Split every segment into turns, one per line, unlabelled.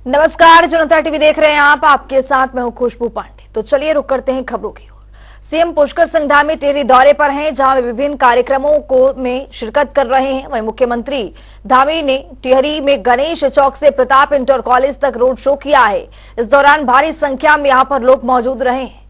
नमस्कार, जनता टीवी देख रहे हैं आप। आपके साथ मैं हूं खुशबू पांडे। तो चलिए रुक करते हैं खबरों की ओर। सीएम पुष्कर सिंह धामी टिहरी दौरे पर हैं, जहां वे विभिन्न कार्यक्रमों में शिरकत कर रहे हैं। वहीं मुख्यमंत्री धामी ने टिहरी में गणेश चौक से प्रताप इंटर कॉलेज तक रोड शो किया है। इस दौरान भारी संख्या में यहां पर लोग मौजूद रहे हैं।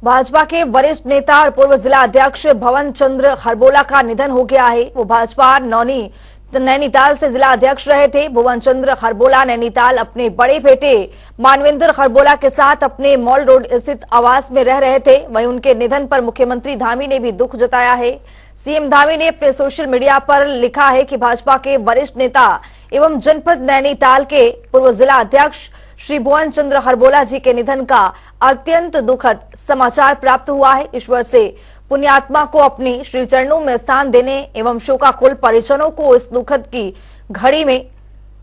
भाजपा के वरिष्ठ नेता और पूर्व जिला अध्यक्ष भवन चंद्र खरबोला का निधन हो गया है। वो भाजपा नैनीताल से जिला अध्यक्ष रहे थे। भुवन चंद्र खरबोला नैनीताल अपने बड़े बेटे मानवेंद्र खरबोला के साथ अपने मॉल रोड स्थित आवास में रह रहे थे। वहीं उनके निधन पर मुख्यमंत्री धामी ने भी दुख जताया है। सीएम धामी ने अपने सोशल मीडिया पर लिखा है कि भाजपा के वरिष्ठ नेता एवं जनपद नैनीताल के पूर्व जिला अध्यक्ष श्री भुवन चंद्र खरबोला जी के निधन का अत्यंत दुखद समाचार प्राप्त हुआ है। ईश्वर से पुण्यात्मा को अपनी श्री चरणों में स्थान देने एवं शोकाकुल परिजनों को इस दुखद की घड़ी में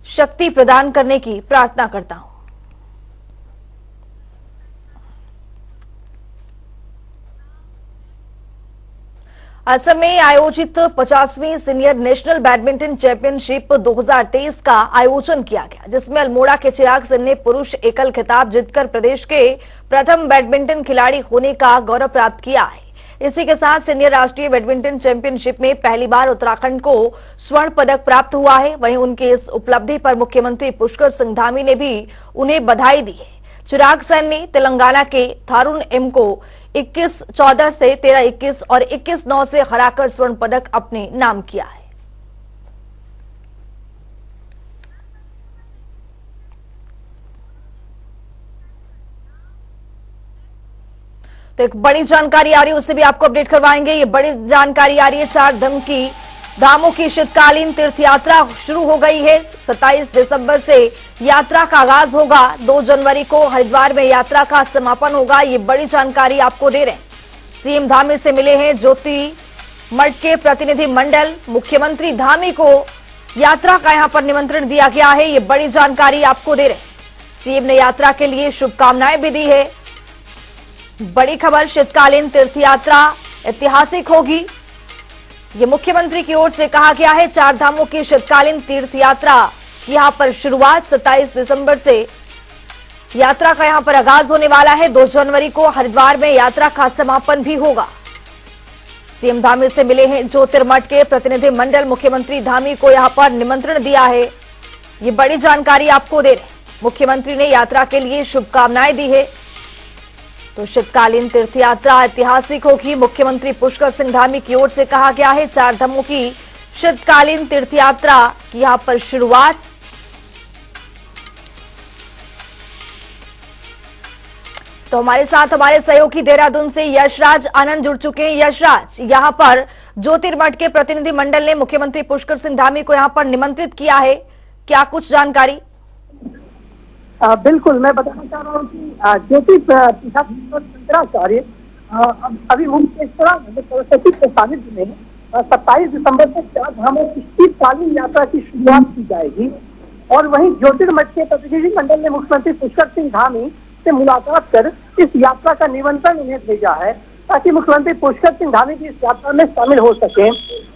शक्ति प्रदान करने की प्रार्थना करता हूं। असम में आयोजित 50वीं सीनियर नेशनल बैडमिंटन चैंपियनशिप 2023 का आयोजन किया गया, जिसमें अल्मोड़ा के चिराग सिंह ने पुरुष एकल खिताब जीतकर प्रदेश के प्रथम बैडमिंटन खिलाड़ी होने का गौरव प्राप्त किया है। इसी के साथ सीनियर राष्ट्रीय बैडमिंटन चैंपियनशिप में पहली बार उत्तराखंड को स्वर्ण पदक प्राप्त हुआ है। वहीं उनकी इस उपलब्धि पर मुख्यमंत्री पुष्कर सिंह धामी ने भी उन्हें बधाई दी है। चिराग सेन ने तेलंगाना के थारुण एम को 21-14 से 13-21 और 21-9 से हराकर स्वर्ण पदक अपने नाम किया है। तो एक बड़ी जानकारी आ रही है, उससे भी आपको अपडेट करवाएंगे। ये बड़ी जानकारी आ रही है, 4 धामों की शीतकालीन तीर्थ यात्रा शुरू हो गई है। 27 दिसंबर से यात्रा का आगाज होगा। 2 जनवरी को हरिद्वार में यात्रा का समापन होगा। ये बड़ी जानकारी आपको दे रहे हैं। सीएम धामी से मिले हैं ज्योति मठ के प्रतिनिधि मंडल। मुख्यमंत्री धामी को यात्रा का यहां पर निमंत्रण दिया गया है। ये बड़ी जानकारी आपको दे रहे हैं। सीएम ने यात्रा के लिए शुभकामनाएं भी दी है। बड़ी खबर, शीतकालीन तीर्थ यात्रा ऐतिहासिक होगी, ये मुख्यमंत्री की ओर से कहा गया है। 4 धामों की शीतकालीन तीर्थ यात्रा की यहां पर शुरुआत 27 दिसंबर से यात्रा का यहां पर आगाज होने वाला है। 2 जनवरी को हरिद्वार में यात्रा का समापन भी होगा। सीएम धामी से मिले हैं ज्योतिर्मठ के प्रतिनिधि मंडल। मुख्यमंत्री धामी को यहां पर निमंत्रण दिया है। ये बड़ी जानकारी आपको दे रहे हैं। मुख्यमंत्री ने यात्रा के लिए शुभकामनाएं दी है। तो शीतकालीन तीर्थ यात्रा ऐतिहासिक होगी। मुख्यमंत्री पुष्कर सिंह धामी की ओर से कहा गया है 4 धामों की शीतकालीन तीर्थ यात्रा की यहां पर शुरुआत। तो हमारे साथ हमारे सहयोगी देहरादून से यशराज आनंद जुड़ चुके हैं। यशराज, यहां पर ज्योतिर्मठ के प्रतिनिधि मंडल ने मुख्यमंत्री पुष्कर सिंह धामी को यहां पर निमंत्रित किया है, क्या कुछ जानकारी?
बिल्कुल, मैं बताना चाह रहा हूँ कि ज्योति शंकराचार्य अभी मुख्येश्वरा सरस्वती के सानिध्य में 27 दिसंबर से 4 धामों की शीतकालीन यात्रा की शुरुआत की जाएगी। और वहीं ज्योतिर्मठ के प्रतिनिधि मंडल ने मुख्यमंत्री पुष्कर सिंह धामी से मुलाकात कर इस यात्रा का निमंत्रण उन्हें भेजा है, ताकि मुख्यमंत्री पुष्कर सिंह धामी की इस यात्रा में शामिल हो सके।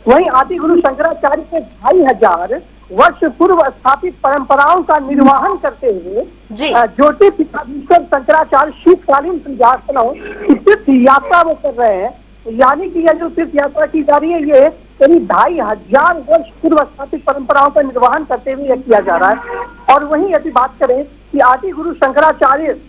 वहीं आदि गुरु शंकराचार्य के 2500 वर्ष पूर्व स्थापित परंपराओं का निर्वहन करते हुए ज्योति पीठाधीश्वर शंकराचार्य शीतकालीन तीर्थयात्राओं की तीर्थ यात्रा वो कर रहे हैं। यानी कि यह जो तीर्थ यात्रा की जा रही है, ये करीब 2500 वर्ष पूर्व स्थापित परंपराओं का निर्वहन करते हुए यह किया जा रहा है। और वहीं यदि बात करें कि आदि गुरु शंकराचार्य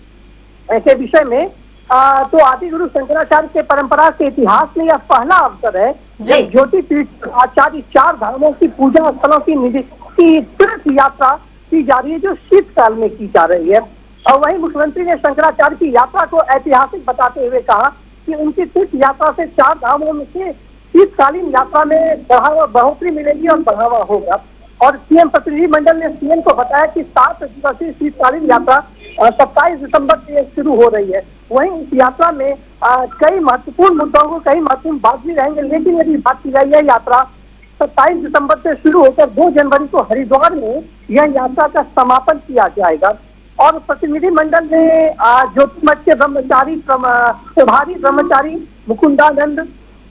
के विषय में, तो आदि गुरु शंकराचार्य के परंपरा के इतिहास में यह पहला अवसर है जब ज्योतिपीठ आचार्य 4 धामों की पूजा स्थलों की तीर्थ यात्रा की जा रही है, जो शीतकाल में की जा रही है। और वहीं मुख्यमंत्री ने शंकराचार्य की यात्रा को ऐतिहासिक बताते हुए कहा कि उनकी तीर्थ यात्रा से 4 धामों में से शीतकालीन यात्रा में बढ़ोतरी मिलेगी और बढ़ावा होगा। और सीएम प्रतिनिधि मंडल ने सीएम को बताया कि 7 दिवसीय शीतकालीन यात्रा 27 दिसंबर से शुरू हो रही है। वहीं इस यात्रा में कई महत्वपूर्ण मुद्दों को, कई महत्वपूर्ण बात भी रहेंगे। लेकिन यदि बात की जाए यह यात्रा 27 दिसंबर से शुरू होकर 2 जनवरी को हरिद्वार में यह यात्रा का समापन किया जाएगा। और प्रतिनिधिमंडल ने ज्योतिमठ के ब्रह्मचारी प्रभारी ब्रह्मचारी मुकुंदानंद,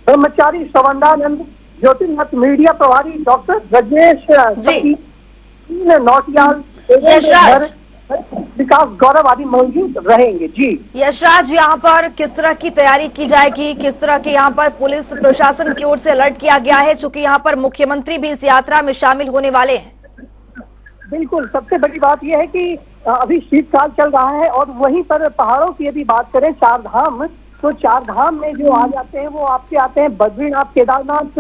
ब्रह्मचारी श्रवणानंद, ज्योतिमठ मीडिया प्रभारी डॉक्टर ब्रजेश नौटियाल, विकास गौरव आदि मौजूद रहेंगे। जी
यशराज, यहाँ पर किस तरह की तैयारी की जाएगी, किस तरह के यहाँ पर पुलिस प्रशासन की ओर से अलर्ट किया गया है, चूंकि यहाँ पर मुख्यमंत्री भी इस यात्रा में शामिल होने वाले हैं?
बिल्कुल, सबसे बड़ी बात यह है कि अभी शीतकाल चल रहा है और वहीं पर पहाड़ों की यदि बात करें, चार धाम, तो चार धाम में जो आ जाते हैं वो आपके आते हैं बद्रीनाथ, केदारनाथ,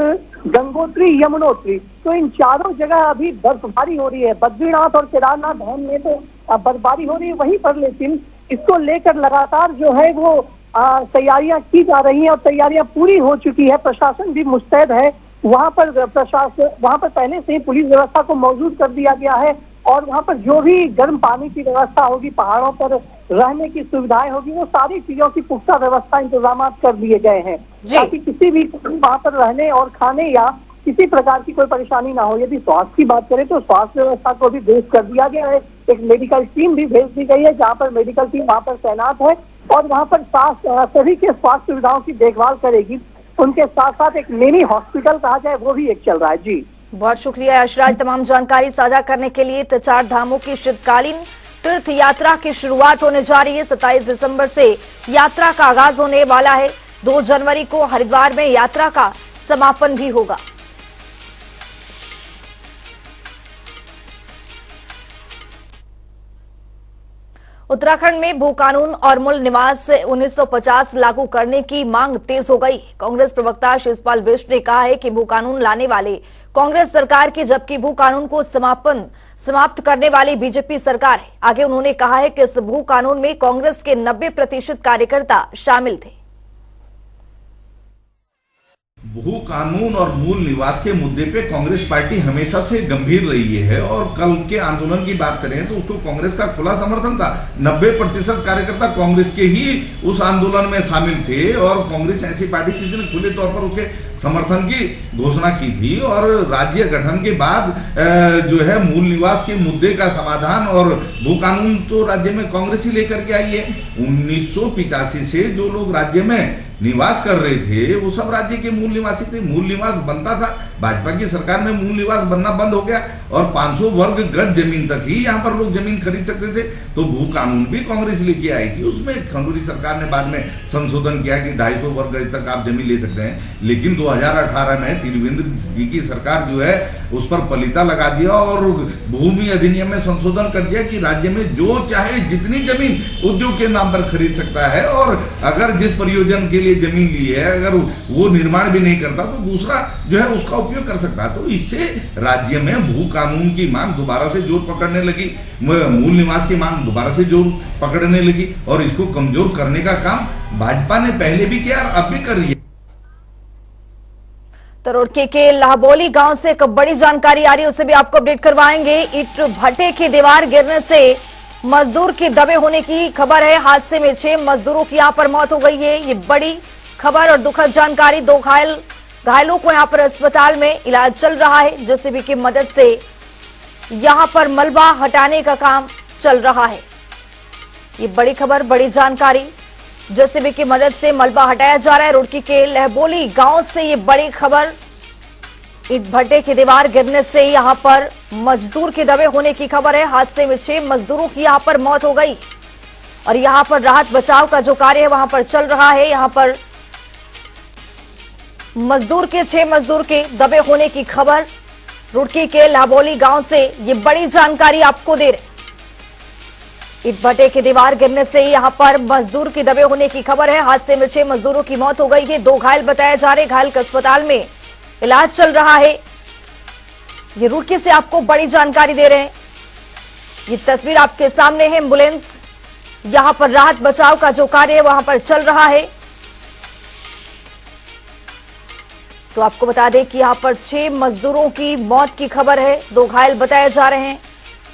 गंगोत्री, यमुनोत्री। तो इन चारों जगह अभी बर्फबारी हो रही है। बद्रीनाथ और केदारनाथ धाम में तो बर्फबारी हो रही है वहीं पर, लेकिन इसको लेकर लगातार जो है वो तैयारियां की जा रही हैं और तैयारियां पूरी हो चुकी है। प्रशासन भी मुस्तैद है। वहां पर पहले से ही पुलिस व्यवस्था को मौजूद कर दिया गया है और वहां पर जो भी गर्म पानी की व्यवस्था होगी, पहाड़ों पर रहने की सुविधाएं होगी, वो सारी चीजों की पुख्ता व्यवस्था इंतजाम कर दिए गए हैं ताकि किसी भी वहां पर रहने और खाने या किसी प्रकार की कोई परेशानी ना हो। यदि स्वास्थ्य की बात करें तो स्वास्थ्य व्यवस्था को भी ब्रीफ कर दिया गया है। एक मेडिकल टीम भी भेज दी गई है जहाँ पर मेडिकल टीम वहाँ पर तैनात है और वहाँ पर सभी के स्वास्थ्य सुविधाओं की देखभाल करेगी। उनके साथ साथ एक मिनी हॉस्पिटल कहा जाए वो भी एक चल रहा है। जी
बहुत शुक्रिया यशराज, तमाम जानकारी साझा करने के लिए। तो चार धामों की शीतकालीन तीर्थ यात्रा की शुरुआत होने जा रही है। 27 दिसंबर से यात्रा का आगाज होने वाला है। 2 जनवरी को हरिद्वार में यात्रा का समापन भी होगा। उत्तराखंड में भू कानून और मूल निवास 1950 लागू करने की मांग तेज हो गई। कांग्रेस प्रवक्ता शिषपाल बिष्ट ने कहा है कि भू कानून लाने वाले कांग्रेस सरकार की, जबकि भू कानून को समाप्त करने वाली बीजेपी सरकार है। आगे उन्होंने कहा है कि इस भू कानून में कांग्रेस के 90% कार्यकर्ता शामिल थे।
भू कानून और मूल निवास के मुद्दे पे कांग्रेस पार्टी हमेशा से गंभीर रही है और कल के आंदोलन की बात करें तो उसको कांग्रेस का खुला समर्थन था। 90% कार्यकर्ता कांग्रेस के ही उस आंदोलन में शामिल थे और कांग्रेस ऐसी पार्टी थी जिसने खुले तौर पर उसके समर्थन की घोषणा की थी। और राज्य गठन के बाद जो है मूल निवास के मुद्दे का समाधान और भू कानून तो राज्य में कांग्रेस ही लेकर के आई है। 1985 से जो लोग राज्य में निवास कर रहे थे वो सब राज्य के मूल निवासी थे। मूल निवास बनता था, भाजपा की सरकार में मूल निवास बनना बंद हो गया और 500 वर्ग गज जमीन तक ही यहाँ पर लोग जमीन खरीद सकते थे। तो भू कानून भी कांग्रेस लेके आई थी। उसमें खंडूरी सरकार ने बाद में संशोधन किया कि 250 वर्ग गज तक आप जमीन ले सकते हैं। लेकिन 2018 में तिरवेंद्र जी की सरकार जो है उस पर पलीता लगा दिया और भूमि अधिनियम में संशोधन कर दिया कि राज्य में जो चाहे जितनी जमीन उद्योग के नाम पर खरीद सकता है और अगर जिस परियोजना के लिए जमीन ली है अगर वो निर्माण भी नहीं करता तो दूसरा जो है उसका उपयोग कर सकता है। तो इससे राज्य में भू कानून की मांग दोबारा से जोर पकड़ने लगी, मूल निवास की मांग दोबारा से जोर पकड़ने लगी और इसको कमजोर करने का काम भाजपा ने पहले भी किया और अब भी कर रही है।
तरोड़के के लाहबोली गांव से एक बड़ी जानकारी आ रही है, उसे भी आपको अपडेट करवाएंगे। ईंट भट्टे की दीवार गिरने से मजदूर की दबे होने की खबर है। हादसे में 6 मजदूरों की यहां पर मौत हो गई है। ये बड़ी खबर और दुखद जानकारी। 2 घायलों को यहां पर अस्पताल में इलाज चल रहा है। जेसीबी की मदद से यहां पर मलबा हटाने का काम चल रहा है। ये बड़ी खबर, बड़ी जानकारी। जेसीबी की मदद से मलबा हटाया जा रहा है। रुड़की के लहबोली गांव से ये बड़ी खबर। ईंट भट्टे की दीवार गिरने से यहां पर मजदूर के दबे होने की खबर है। हादसे में 6 मजदूरों की यहां पर मौत हो गई और यहां पर राहत बचाव का जो कार्य है वहां पर चल रहा है। यहां पर मजदूर 6 मजदूर के दबे होने की खबर। रुड़की के लाहबोली गांव से ये बड़ी जानकारी आपको दे रहे। ईंट भट्टे की दीवार गिरने से यहां पर मजदूर के दबे होने की खबर है। हादसे में 6 मजदूरों की मौत हो गई है। 2 घायल बताए जा रहे। घायल के अस्पताल में इलाज चल रहा है। ये रुड़की से आपको बड़ी जानकारी दे रहे हैं। ये तस्वीर आपके सामने है। एम्बुलेंस यहां पर राहत बचाव का जो कार्य है वहां पर चल रहा है। तो आपको बता दें कि यहां पर 6 मजदूरों की मौत की खबर है। 2 घायल बताए जा रहे हैं।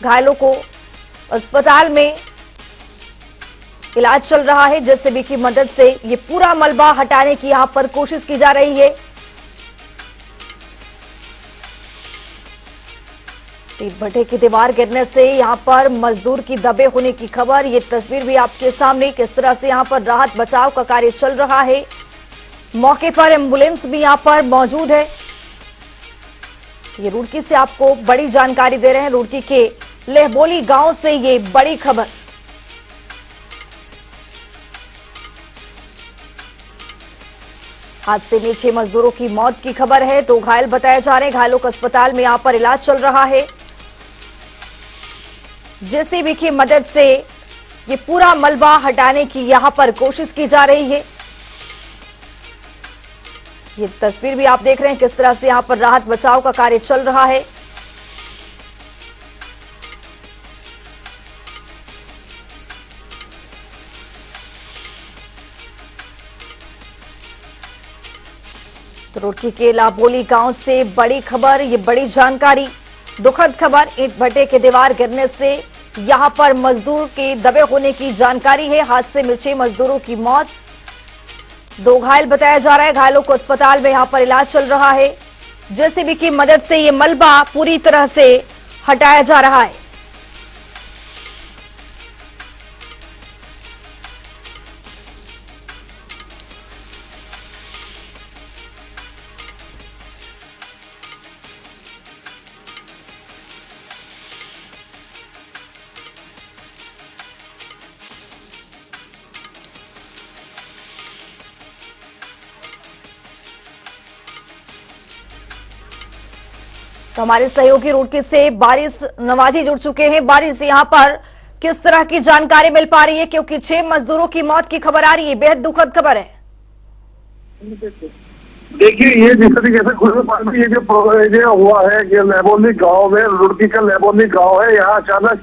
घायलों को अस्पताल में इलाज चल रहा है। जेसीबी की मदद से ये पूरा मलबा हटाने की यहां पर कोशिश की जा रही है। ईंट भट्टे की दीवार गिरने से यहां पर मजदूर की दबे होने की खबर। ये तस्वीर भी आपके सामने, किस तरह से यहां पर राहत बचाव का कार्य चल रहा है। मौके पर एम्बुलेंस भी यहां पर मौजूद है। ये रुड़की से आपको बड़ी जानकारी दे रहे हैं। रुड़की के लेहबोली गांव से ये बड़ी खबर। हादसे में 6 मजदूरों की मौत की खबर है। 2 घायल बताए जा रहे हैं। घायलों को अस्पताल में यहां पर इलाज चल रहा है। जेसीबी की मदद से ये पूरा मलबा हटाने की यहां पर कोशिश की जा रही है। ये तस्वीर भी आप देख रहे हैं, किस तरह से यहां पर राहत बचाव का कार्य चल रहा है। तो रुड़की के लाबोली गांव से बड़ी खबर, ये बड़ी जानकारी, दुखद खबर। ईंट भट्टे के दीवार गिरने से यहां पर मजदूर के दबे होने की जानकारी है। हादसे में 6 मजदूरों की मौत, 2 घायल बताया जा रहा है। घायलों को अस्पताल में यहां पर इलाज चल रहा है। जेसीबी की मदद से ये मलबा पूरी तरह से हटाया जा रहा है। तो हमारे सहयोगी रुड़की से बारिश नवाजी जुड़ चुके हैं। बारिश, यहाँ पर किस तरह की जानकारी मिल पा रही है, क्योंकि 6 मजदूरों की मौत की खबर आ रही है, बेहद दुखद खबर है।
देखिए, ये जिस तरीके से खुले ये जो हुआ है कि लेबोली गांव में, रुड़की का लेबोली गांव है, यहाँ अचानक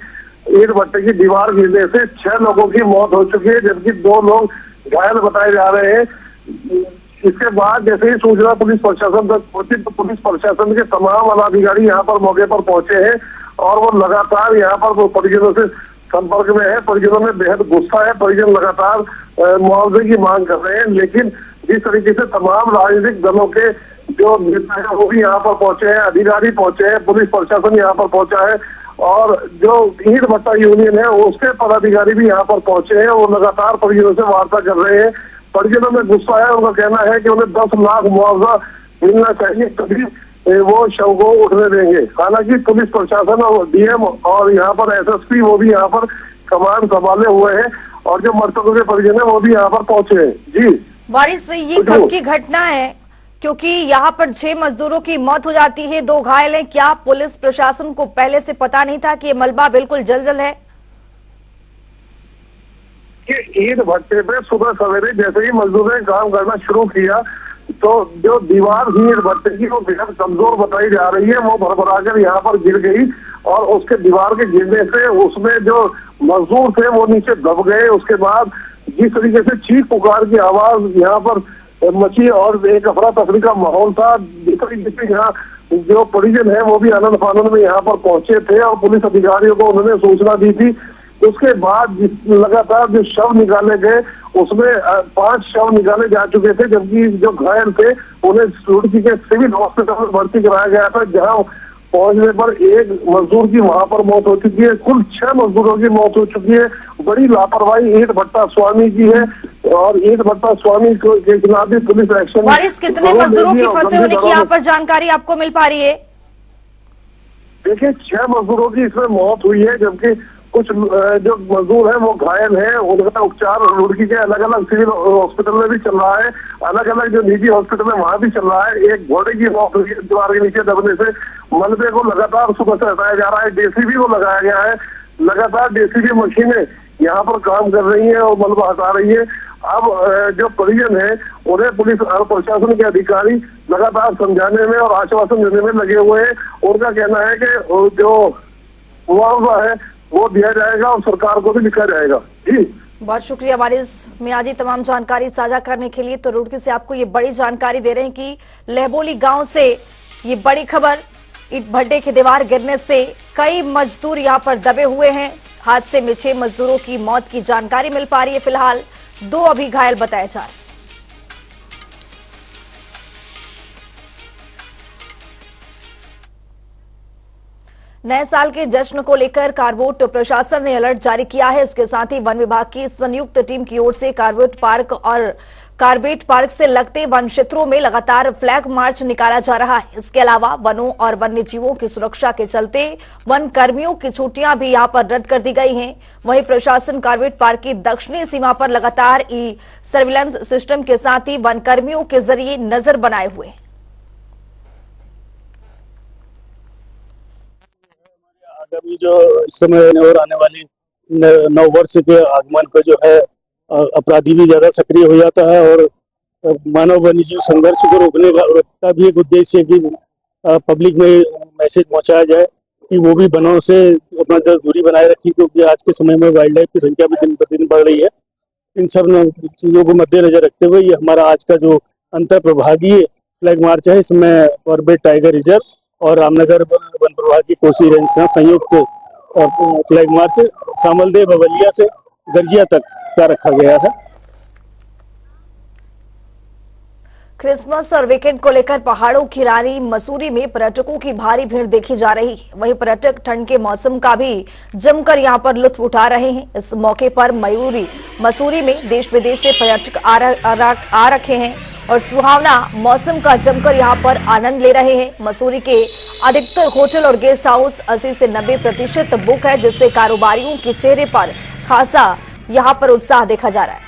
ईंट भट्टे की दीवार गिरने से 6 लोगों की मौत हो चुकी है, जबकि 2 लोग घायल बताए जा रहे हैं। इसके बाद जैसे ही सूचना पुलिस प्रशासन तक पहुंची तो पुलिस प्रशासन के तमाम अधिकारी यहाँ पर मौके पर पहुंचे हैं और वो लगातार यहाँ पर परिजनों से संपर्क में है। परिजनों में बेहद गुस्सा है। परिजन लगातार मुआवजे की मांग कर रहे हैं, लेकिन जिस तरीके से तमाम राजनीतिक दलों के जो नेता है वो भी यहाँ पर पहुंचे हैं, अधिकारी पहुंचे हैं, पुलिस प्रशासन यहाँ पर पहुंचा है और जो ईंट भट्टा यूनियन है उसके पदाधिकारी भी यहाँ पर पहुंचे हैं। वो लगातार परिजनों से वार्ता कर रहे हैं। परिजनों में गुस्सा है। उनका कहना है कि उन्हें 10 लाख मुआवजा मिलना चाहिए, तभी वो शव को उठने देंगे। हालांकि पुलिस प्रशासन और डीएम और यहाँ पर एसएसपी वो भी यहाँ पर कमान संभाले हुए हैं और जो मृतकों के परिजन है वो भी यहाँ पर पहुंचे हैं। जी
बारिश, ये कब की घटना है, क्योंकि यहाँ पर 6 मजदूरों की मौत हो जाती है, 2 घायल हैं। क्या पुलिस प्रशासन को पहले से पता नहीं था कि ये मलबा बिल्कुल जल है?
ईंट भट्टे पे सुबह सवेरे जैसे ही मजदूरों ने काम करना शुरू किया तो जो दीवार थी ईंट भट्टे की वो बेहद कमजोर बताई जा रही है। वो भरभरा कर यहाँ पर गिर गई और उसके दीवार के गिरने से उसमें जो मजदूर थे वो नीचे दब गए। उसके बाद जिस तरीके से चीख पुकार की आवाज यहाँ पर मची और एक अफरा तफरी का माहौल था। जिस तरीके से यहाँ जो परिजन है वो भी आनंद फानंद में यहाँ पर पहुंचे थे और पुलिस अधिकारियों को उन्होंने सूचना दी थी। उसके बाद लगातार जो शव निकाले गए उसमें 5 शव निकाले जा चुके थे, जबकि जो घायल थे उन्हें रुड़की के सिविल हॉस्पिटल में भर्ती कराया गया था, जहां पहुंचने पर 1 मजदूर की वहां पर मौत हो चुकी है। कुल 6 मजदूरों की मौत हो चुकी है। बड़ी लापरवाही ईंट भट्टा स्वामी की है और ईंट भट्टा स्वामी के खिलाफ भी पुलिस एक्शन।
बारिश, कितने मजदूरों की फंसे होने की यहाँ पर जानकारी आपको मिल पा रही है?
देखिए, 6 मजदूरों की इसमें मौत हुई है, जबकि कुछ जो मजदूर हैं वो घायल हैं। उनका उपचार रुड़की के अलग अलग सिविल हॉस्पिटल में भी चल रहा है, अलग अलग जो निजी हॉस्पिटल है वहां भी चल रहा है। एक घोड़े की मौत हुई है दीवार के नीचे दबने से। मलबे को लगातार सुबह से हटाया जा रहा है। जेसीबी को लगाया गया है। लगातार जेसीबी मशीनें यहाँ पर काम कर रही है और मलबा हटा रही है। अब जो परिजन है उन्हें पुलिस और प्रशासन के अधिकारी लगातार समझाने में और आश्वासन देने में लगे हुए हैं। उनका कहना है कि जो मुआवजा है वो दिया जाएगा और सरकार को भी लिखा जाएगा। जी,
बहुत शुक्रिया बारिश मियाजी तमाम जानकारी साझा करने के लिए। तो रुड़की से आपको ये बड़ी जानकारी दे रहे हैं कि लेहबोली गांव से ये बड़ी खबर, ईंट भट्टे की दीवार गिरने से कई मजदूर यहां पर दबे हुए हैं। हादसे में 6 मजदूरों की मौत की जानकारी मिल पा रही है। फिलहाल 2 अभी घायल बताए जा रहे हैं। नए साल के जश्न को लेकर कारवोट प्रशासन ने अलर्ट जारी किया है। इसके साथ ही वन विभाग की संयुक्त टीम की ओर से कारवोट पार्क और कारबेट पार्क से लगते वन क्षेत्रों में लगातार फ्लैग मार्च निकाला जा रहा है। इसके अलावा वनों और वन्य जीवों की सुरक्षा के चलते वन कर्मियों की छुट्टियां भी यहां पर रद्द कर दी गई हैं। वहीं प्रशासन कारबेट पार्क की दक्षिणी सीमा पर लगातार सर्विलांस सिस्टम के साथ ही वन कर्मियों के जरिए नजर बनाए हुए हैं।
आगामी जो इस समय और आने वाली नव वर्ष के आगमन पर जो है अपराधी भी ज्यादा सक्रिय हो जाता है और मानव वन्यजीव संघर्ष को रोकने का भी एक उद्देश्य है कि पब्लिक में मैसेज पहुंचाया जाए कि वो भी वनों से अपना दूरी बनाए रखें, क्योंकि आज के समय में वाइल्ड लाइफ की संख्या भी दिन प्रतिदिन बढ़ रही है। इन सब चीजों को मद्देनजर रखते हुए ये हमारा आज का जो अंतर प्रभागीय फ्लैग मार्च है, इसमें कॉर्बेट टाइगर रिजर्व और रामनगर वन प्रभाग की कोसी रेंज से संयुक्त फ्लैग मार्च सामलदेव बवलिया से गर्जिया तक का रखा गया है।
क्रिसमस और वीकेंड को लेकर पहाड़ों की रानी मसूरी में पर्यटकों की भारी भीड़ देखी जा रही है। वहीं पर्यटक ठंड के मौसम का भी जमकर यहां पर लुत्फ उठा रहे हैं। इस मौके पर मसूरी में देश विदेश से पर्यटक आ रखे हैं और सुहावना मौसम का जमकर यहां पर आनंद ले रहे हैं। मसूरी के अधिकतर होटल और गेस्ट हाउस 80 से 90% बुक है, जिससे कारोबारियों के चेहरे पर खासा यहां पर उत्साह देखा जा रहा है।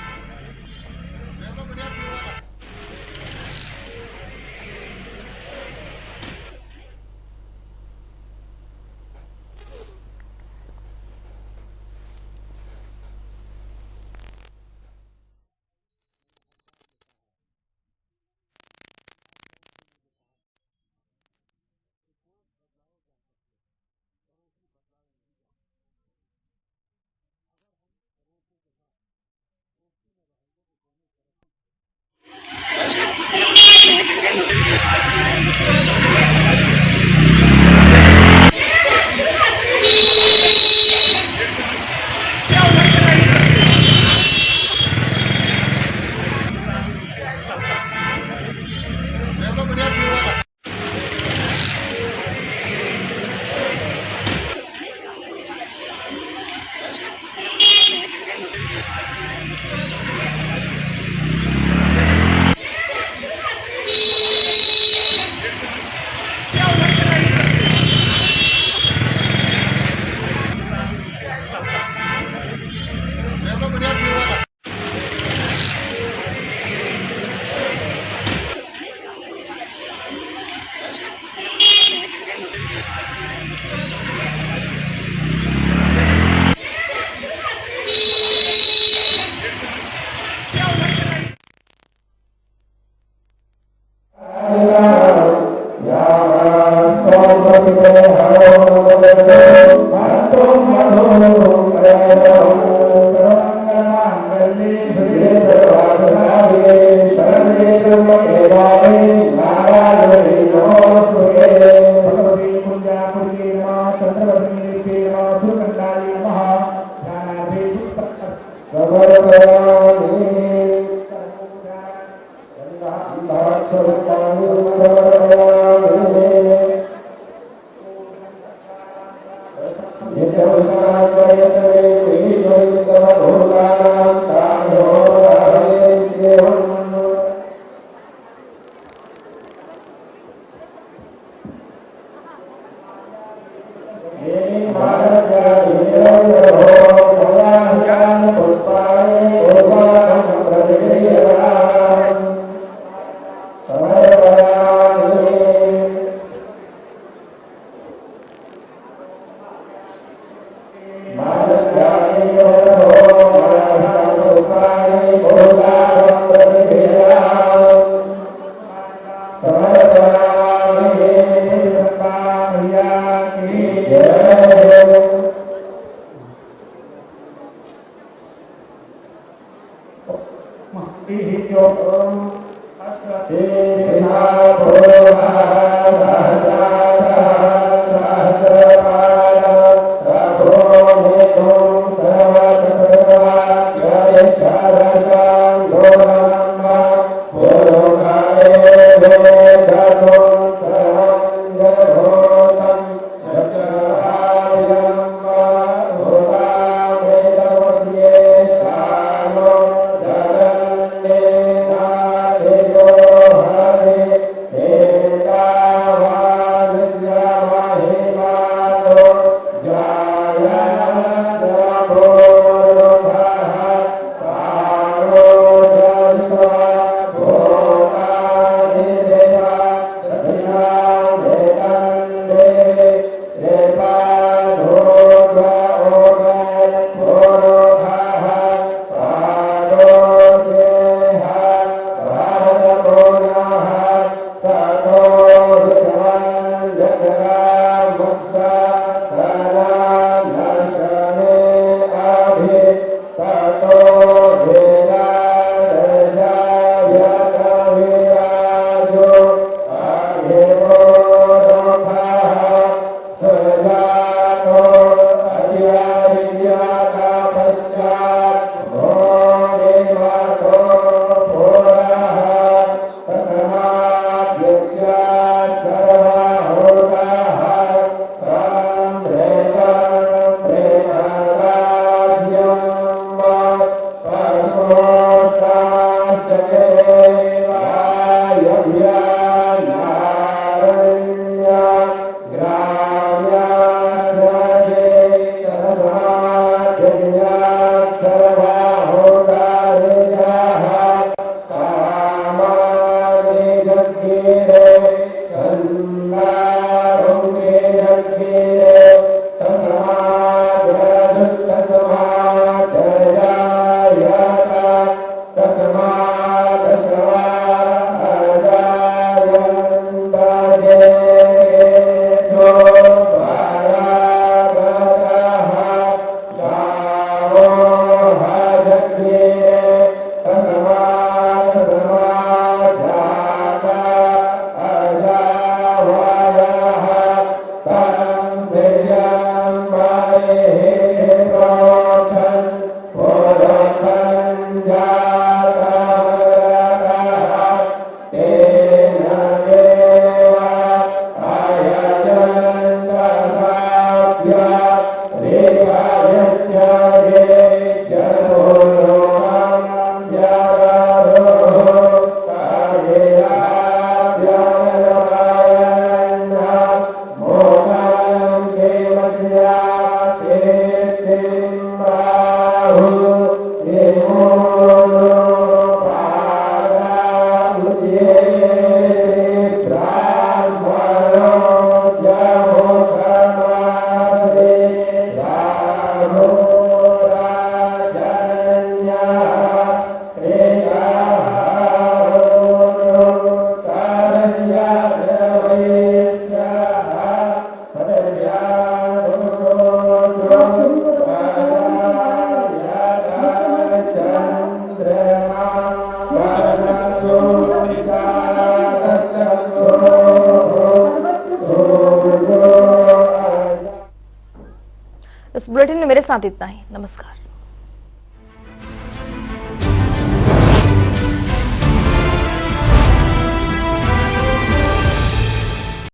इस बुलेटिन में मेरे साथ इतना ही। नमस्कार।